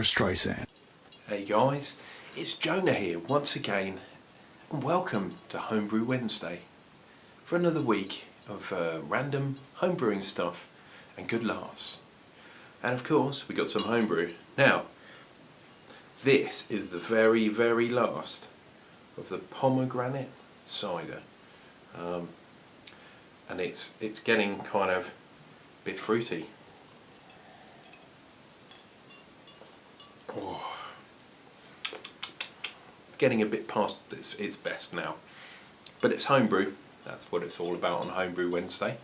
Streisand. Hey guys, it's Jonah here once again, and welcome to Homebrew Wednesday for another week of random homebrewing stuff and good laughs. And of course, we got some homebrew. Now, this is the very, very last of the pomegranate cider, and it's getting kind of a bit fruity. Oh. Getting a bit past its best now, but it's homebrew. That's what it's all about on Homebrew Wednesday.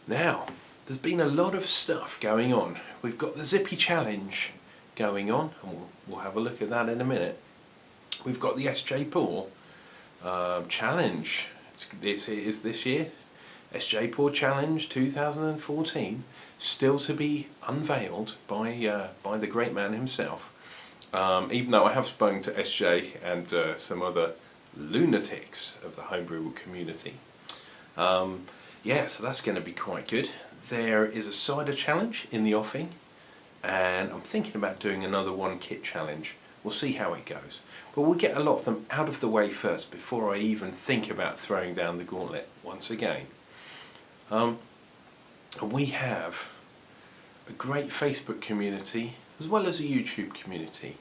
Now, there's been a lot of stuff going on. We've got the Zippy Challenge going on, and we'll have a look at that in a minute. We've got the SJ Pour Challenge. It is this year. SJ Pour Challenge 2014, still to be unveiled by the great man himself. Even though I have spoken to SJ and some other lunatics of the homebrew community. Yeah, so that's going to be quite good. There is a cider challenge in the offing, and I'm thinking about doing another one kit challenge. We'll see how it goes. But we'll get a lot of them out of the way first before I even think about throwing down the gauntlet once again. We have a great Facebook community as well as a YouTube community,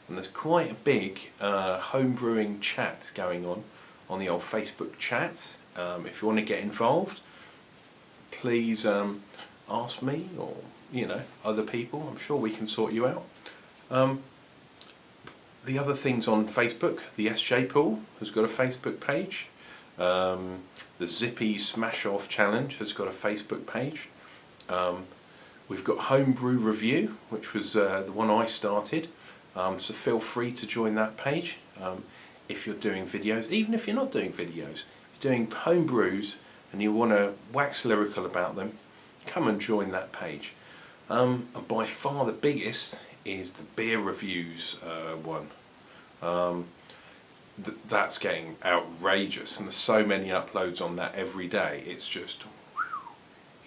and there's quite a big homebrewing chat going on the old Facebook chat. If you want to get involved, please ask me or other people. I'm sure we can sort you out. The other things on Facebook, the SJ Pool has got a Facebook page. The Zippy Smash Off Challenge has got a Facebook page. We've got Homebrew Review, which was the one I started. So feel free to join that page if you're doing videos. Even if you're not doing videos, if you're doing homebrews and you want to wax lyrical about them, come and join that page. And by far the biggest is the beer reviews one. That's getting outrageous, and there's so many uploads on that every day. It's just,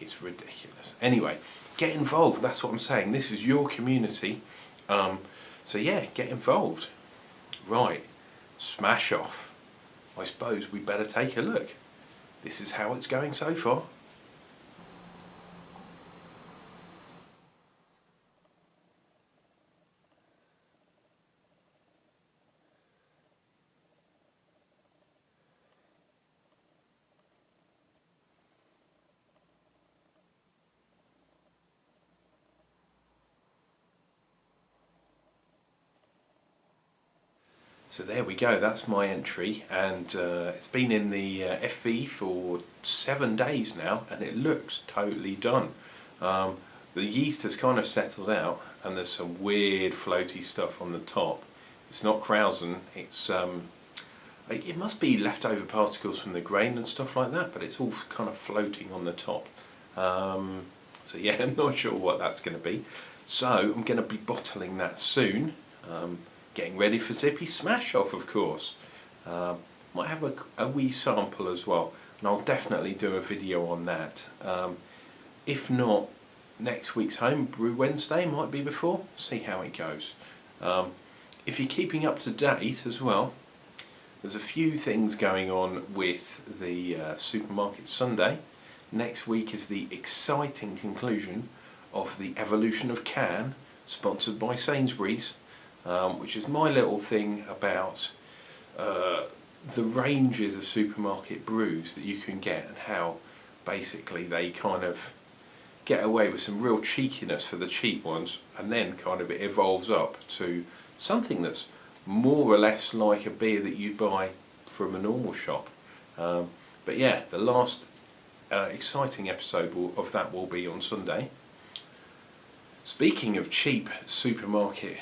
it's ridiculous. Anyway, get involved. That's what I'm saying. This is your community. So yeah, get involved. Right, smash off. I suppose we better take a look. This is how it's going so far. So there we go, that's my entry, and it's been in the FV for 7 days now, and it looks totally done. The yeast has kind of settled out, and there's some weird floaty stuff on the top. It's not Krausen, it's it must be leftover particles from the grain and stuff like that, but it's all kind of floating on the top. So yeah, I'm not sure what that's going to be. So I'm going to be bottling that soon. Getting ready for Zippy Smash Off, of course. Might have a wee sample as well, and I'll definitely do a video on that. If not, next week's Homebrew Wednesday might be before. See how it goes. If you're keeping up to date as well, there's a few things going on with the Supermarket Sunday. Next week is the exciting conclusion of the Evolution of Can, sponsored by Sainsbury's. Which is my little thing about the ranges of supermarket brews that you can get, and how basically they kind of get away with some real cheekiness for the cheap ones, and then kind of it evolves up to something that's more or less like a beer that you'd buy from a normal shop. But yeah, the last exciting episode of that will be on Sunday. Speaking of cheap supermarket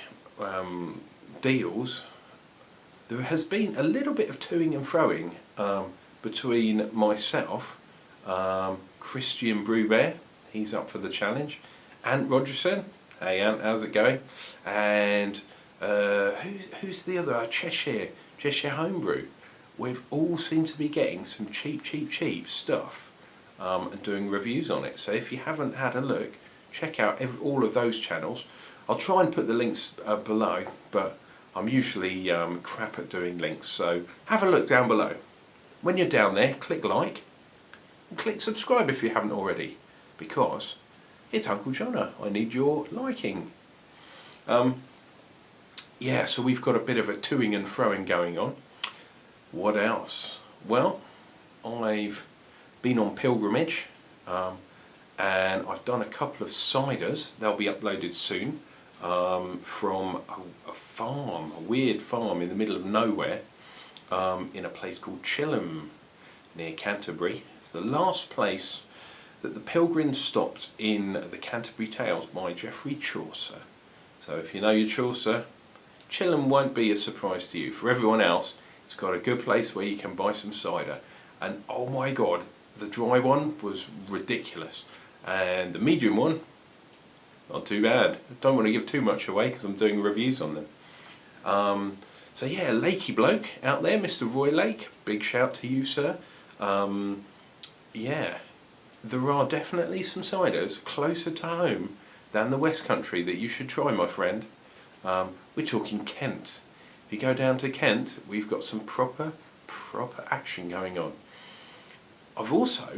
deals, there has been a little bit of toing and froing between myself, Christian Brewbear, he's up for the challenge, Ant Rogerson, hey Ant, how's it going, and who's the other, Cheshire Homebrew. We've all seemed to be getting some cheap stuff and doing reviews on it. So if you haven't had a look, check out all of those channels. I'll try and put the links below, but I'm usually crap at doing links, so have a look down below. When you're down there, click like and click subscribe if you haven't already, because it's Uncle Jonna. I need your liking. Yeah, so we've got a bit of a toing and froing going on. What else? Well, I've been on pilgrimage, and I've done a couple of ciders. They'll be uploaded soon, from a farm, a weird farm in the middle of nowhere, in a place called Chilham near Canterbury. It's the last place that the pilgrims stopped in the Canterbury Tales by Geoffrey Chaucer. So if you know your Chaucer, Chilham won't be a surprise to you. For everyone else, it's got a good place where you can buy some cider. And oh my god, the dry one was ridiculous. And the medium one, not too bad. I don't want to give too much away because I'm doing reviews on them. So yeah, Lakey bloke out there, Mr. Roy Lake, big shout to you, sir. Yeah, there are definitely some ciders closer to home than the West Country that you should try, my friend. We're talking Kent. If you go down to Kent, we've got some proper action going on. I've also,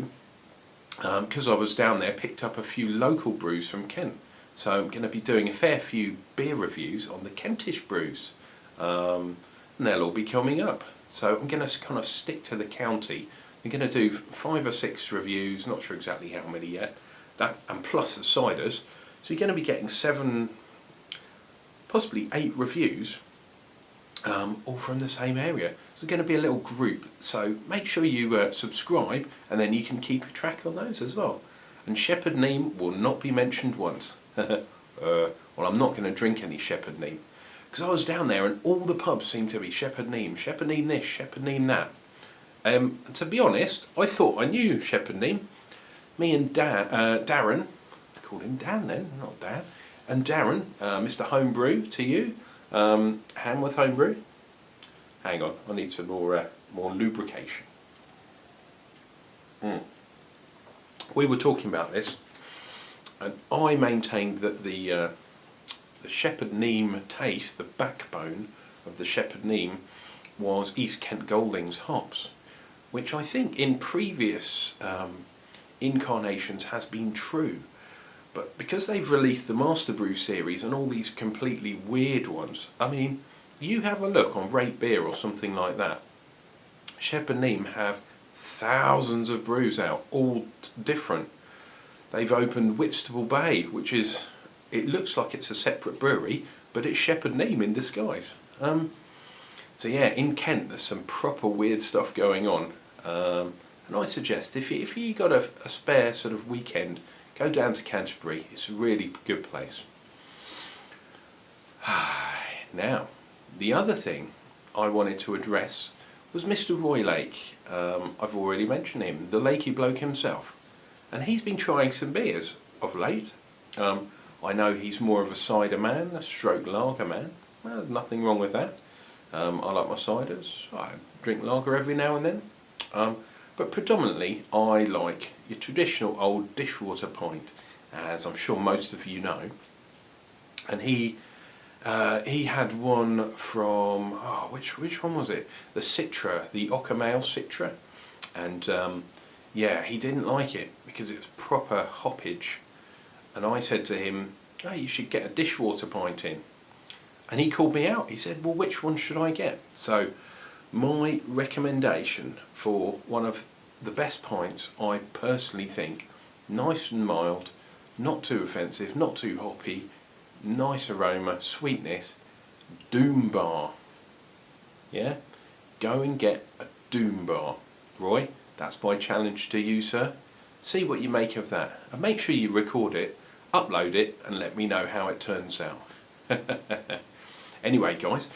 because I was down there, picked up a few local brews from Kent. So I'm going to be doing a fair few beer reviews on the Kentish brews. And they'll all be coming up. So I'm going to kind of stick to the county. I'm going to do 5 or 6 reviews, not sure exactly how many yet, that and plus the ciders. So you're going to be getting 7, possibly 8 reviews, all from the same area. So it's going to be a little group. So make sure you subscribe, and then you can keep track on those as well. And Shepherd Neame will not be mentioned once. Well, I'm not going to drink any Shepherd Neame, because I was down there and all the pubs seemed to be Shepherd Neame this, Shepherd Neame that. And to be honest, I thought I knew Shepherd Neame. Me and Darren, I called him Dan then, not Dan, and Darren, Mr. Homebrew to you, Hanworth Homebrew. Hang on, I need some more lubrication. We were talking about this, and I maintained that the Shepherd Neame taste, the backbone of the Shepherd Neame, was East Kent Golding's hops, which I think in previous incarnations has been true. But because they've released the Master Brew series and all these completely weird ones, I mean, you have a look on Rate Beer or something like that. Shepherd Neame have thousands of brews out, all different. They've opened Whitstable Bay, which is, it looks like it's a separate brewery, but it's Shepherd Neame in disguise. So yeah, in Kent there's some proper weird stuff going on. And I suggest if you got a spare sort of weekend, go down to Canterbury. It's a really good place. Now, the other thing I wanted to address was Mr. Roy Lake. I've already mentioned him, the Lakey bloke himself. And he's been trying some beers of late. I know he's more of a cider man, a stroke lager man. Well, there's nothing wrong with that. I like my ciders. I drink lager every now and then. But predominantly I like your traditional old dishwater pint, as I'm sure most of you know. And he had one from, which one was it? The Citra, the Ockermail Citra. And yeah, he didn't like it because it was proper hoppage. And I said to him, oh, you should get a dishwater pint in. And he called me out. He said, well, which one should I get? So my recommendation for one of the best pints, I personally think, nice and mild, not too offensive, not too hoppy, nice aroma, sweetness, Doom Bar. Yeah? Go and get a Doom Bar. Roy, that's my challenge to you, sir. See what you make of that. And make sure you record it, upload it, and let me know how it turns out. Anyway, guys,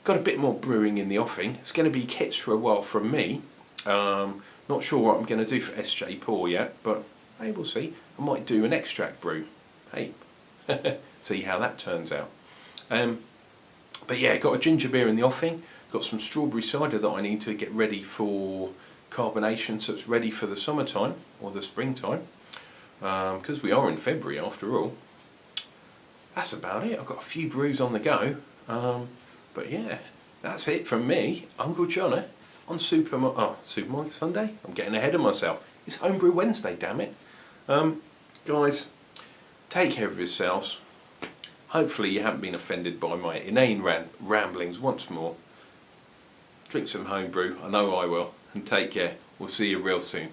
got a bit more brewing in the offing. It's going to be kits for a while from me. Not sure what I'm going to do for SJ Paul yet, but hey, we'll see. I might do an extract brew. Hey, see how that turns out. But yeah, got a ginger beer in the offing. Got some strawberry cider that I need to get ready for carbonation, so it's ready for the summertime or the springtime, because we are in February after all. that's about it. I've got a few brews on the go. But yeah, that's it from me, Uncle Johnny, on Supermarket Sunday. I'm getting ahead of myself. It's Homebrew Wednesday, damn it. Guys, take care of yourselves. Hopefully you haven't been offended by my inane ramblings once more. Drink some homebrew, I know I will, and take care. We'll see you real soon.